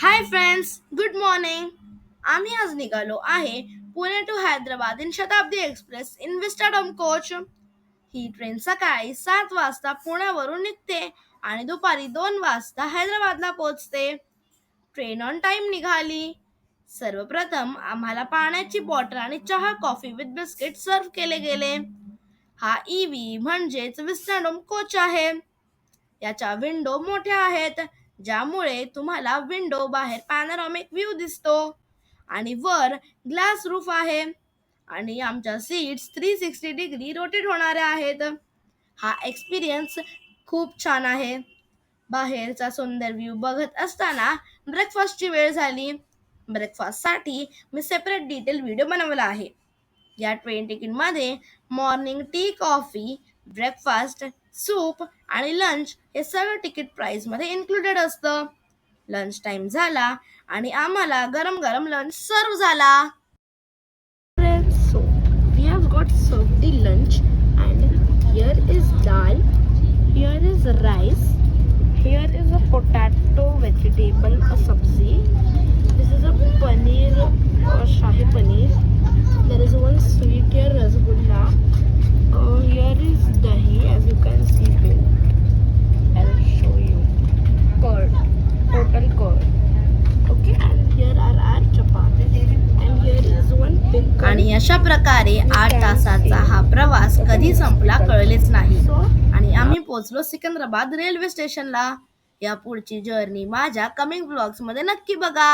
Hi friends, good morning. आम्ही आज निघालो आहे Pune to Hyderabad in Shatabdi express in Vistadome coach. ही ट्रेन सकाळी 7 वाजता पुण्यावरून निघते आणि दुपारी 2 वाजता हैदराबादला पोहोचते. ट्रेन ऑन टाइम निघाली. सर्वप्रथम आम्हाला पाण्याची बॉटल आणि चहा कॉफी विथ बिस्किट सर्व केले गेले. हा ईव्ही म्हणजेच विस्टाडोम कोच आहे. याच्या विंडो मोठ्या आहेत, ज्यामुळे तुम्हाला विंडो बाहेर पॅनोरामिक व्ह्यू दिसतो आणि वर ग्लास रूफ आहे आणि आमच्या सीट्स 360 डिग्री रोटेट होणाऱ्या आहेत. हा एक्सपिरियन्स खूप छान आहे. बाहेरचा सुंदर व्ह्यू बघत असताना ब्रेकफास्टची वेळ झाली. ब्रेकफास्टसाठी मी सेपरेट डिटेल व्हिडिओ बनवला आहे. या ट्रेन तिकीटमध्ये morning tea, coffee, breakfast, soup आणि लंच हे सगळं तिकीट प्राइसमध्ये इन्क्लुडेड असतं. लंच टाइम झाला आणि आम्हाला गरम गरम लंच सर्व झाला. So we have got served the lunch and here is dal, here is rice, here is a potato vegetable a sabzi, this is a paneer shahi paneer, there is one sweet here rasgulla, here is dahi as you can see milk, I'll show you curd, total curd, okay, and here are our chapati and here is one pickle. आणि अशा प्रकारे 8 तासाचा हा प्रवास कधी संपला कळलेच नाही आणि आम्ही पोहोचलो सिकंदराबाद रेल्वे स्टेशनला. या पुढची जर्नी माझ्या कमिंग ब्लॉग्स मध्ये नक्की बघा.